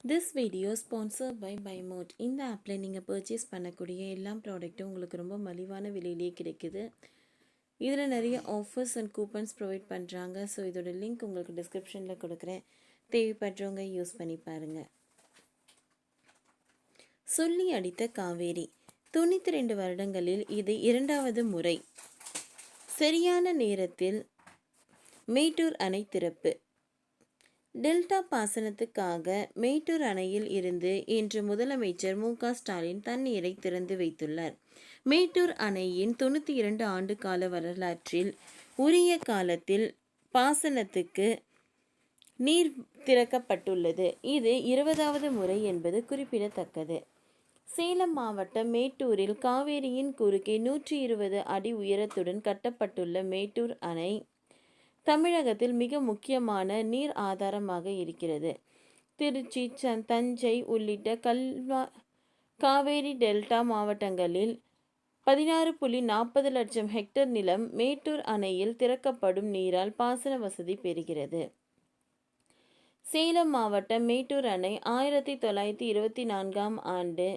This video sponsored by பைமோட். இந்த ஆப்பில் நீங்கள் பர்ச்சேஸ் பண்ணக்கூடிய எல்லா ப்ராடக்ட்டும் உங்களுக்கு ரொம்ப மலிவான விலையிலேயே கிடைக்குது. இதில் நிறைய ஆஃபர்ஸ் அண்ட் கூப்பன்ஸ் ப்ரொவைட் பண்ணுறாங்க. ஸோ இதோட லிங்க் உங்களுக்கு டிஸ்கிரிப்ஷனில் கொடுக்குறேன். தேவைப்படுறவங்க யூஸ் பண்ணி பாருங்கள். சொல்லி அடித்த காவேரி 92 வருடங்களில் இது இரண்டாவது முறை. சரியான நேரத்தில் மேட்டூர் அணை திறப்பு. டெல்டா பாசனத்துக்காக மேட்டூர் அணையில் இருந்து இன்று முதலமைச்சர் மு.க. ஸ்டாலின் தண்ணீரை திறந்து வைத்துள்ளார். மேட்டூர் அணையின் 92 ஆண்டு கால வரலாற்றில் உரிய காலத்தில் பாசனத்துக்கு நீர் திறக்கப்பட்டுள்ளது. இது 20வது முறை என்பது குறிப்பிடத்தக்கது. சேலம் மாவட்டம் மேட்டூரில் காவேரியின் குறுக்கே 120 அடி உயரத்துடன் கட்டப்பட்டுள்ள மேட்டூர் அணை தமிழகத்தில் மிக முக்கியமான நீர் ஆதாரமாக இருக்கிறது. திருச்சி, தஞ்சை உள்ளிட்ட காவேரி டெல்டா மாவட்டங்களில் 16.40 லட்சம் ஹெக்டேர் நிலம் மேட்டூர் அணையில் திறக்கப்படும் நீரால் பாசன வசதி பெறுகிறது. சேலம் மாவட்டம் மேட்டூர் அணை 1924ஆம் ஆண்டு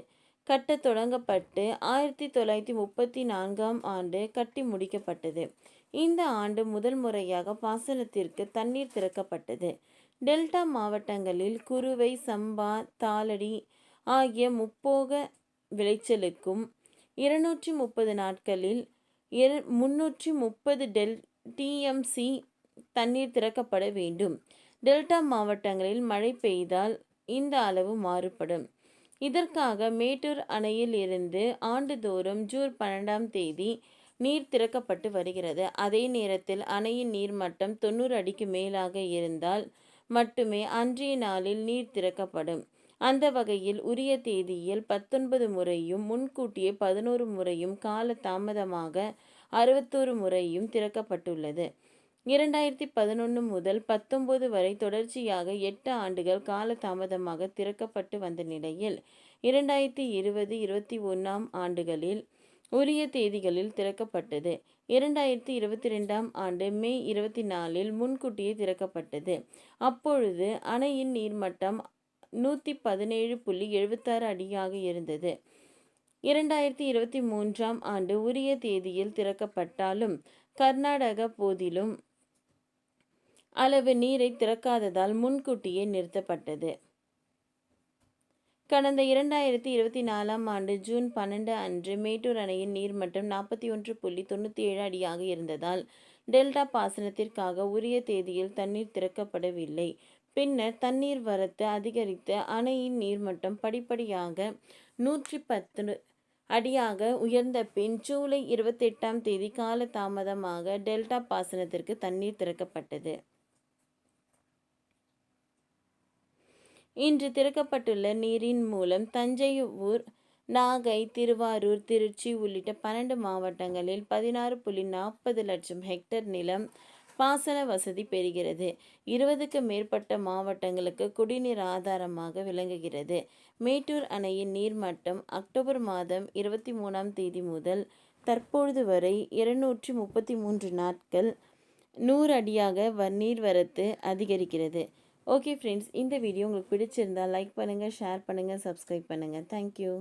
கட்ட தொடங்கப்பட்டு 1934ஆம் ஆண்டு கட்டி முடிக்கப்பட்டது. இந்த ஆண்டு முதல் முறையாக பாசனத்திற்கு தண்ணீர் திறக்கப்பட்டது. டெல்டா மாவட்டங்களில் குறுவை, சம்பா, தாளடி ஆகிய முப்போக விளைச்சலுக்கும் 230 நாட்களில் 330 டிஎம்சி தண்ணீர் திறக்கப்பட வேண்டும். டெல்டா மாவட்டங்களில் மழை பெய்தால் இந்த அளவு மாறுபடும். இதற்காக மேட்டூர் அணையில் இருந்து ஆண்டுதோறும் ஜூன் 12ஆம் தேதி நீர் திறக்கப்பட்டு வருகிறது. அதே நேரத்தில் அணையின் நீர்மட்டம் 90 அடிக்கு மேலாக இருந்தால் மட்டுமே அன்றைய நாளில் நீர் திறக்கப்படும். அந்த வகையில் உரிய தேதியில் 19 முறையும் முன்கூட்டியே 11 முறையும் கால தாமதமாக 61 முறையும் திறக்கப்பட்டுள்ளது. 2011 முதல் 19 வரை தொடர்ச்சியாக 8 ஆண்டுகள் கால தாமதமாக திறக்கப்பட்டு வந்த நிலையில் 2020, 21ஆம் ஆண்டுகளில் உரிய தேதிகளில் திறக்கப்பட்டது. 2022ஆம் ஆண்டு மே 24இல் முன்கூட்டியே திறக்கப்பட்டது. அப்பொழுது அணையின் நீர்மட்டம் 117.76 அடியாக இருந்தது. 2023ஆம் ஆண்டு உரிய தேதியில் திறக்கப்பட்டாலும் கர்நாடக போதிலும் அளவு நீரை திறக்காததால் முன்கூட்டியே நிறுத்தப்பட்டது. கடந்த 2024ஆம் ஆண்டு ஜூன் 12 அன்று மேட்டூர் அணையின் நீர்மட்டம் 41.97 அடியாக இருந்ததால் டெல்டா பாசனத்திற்காக உரிய தேதியில் தண்ணீர் திறக்கப்படவில்லை. பின்னர் தண்ணீர் வரத்து அதிகரித்து அணையின் நீர்மட்டம் படிப்படியாக 110 அடியாக உயர்ந்த பின் ஜூலை 28ஆம் தேதி கால தாமதமாக டெல்டா பாசனத்திற்கு தண்ணீர் திறக்கப்பட்டது. இன்று திறக்கப்பட்டுள்ள நீரின் மூலம் தஞ்சையூர், நாகை, திருவாரூர், திருச்சி உள்ளிட்ட 12 மாவட்டங்களில் 16.40 லட்சம் ஹெக்டேர் நிலம் பாசன வசதி பெறுகிறது. 20க்கு மேற்பட்ட மாவட்டங்களுக்கு குடிநீர் ஆதாரமாக விளங்குகிறது. மேட்டூர் அணையின் நீர்மட்டம் அக்டோபர் மாதம் 23ஆம் தேதி முதல் தற்பொழுது வரை 233 நாட்கள் 100 அடியாக நீர்வரத்து அதிகரிக்கிறது. ஓகே ஃப்ரெண்ட்ஸ், இந்த வீடியோ உங்களுக்கு பிடிச்சிருந்தால் லைக் பண்ணுங்கள், ஷேர் பண்ணுங்கள், சப்ஸ்கிரைப் பண்ணுங்கள். தேங்க்யூ.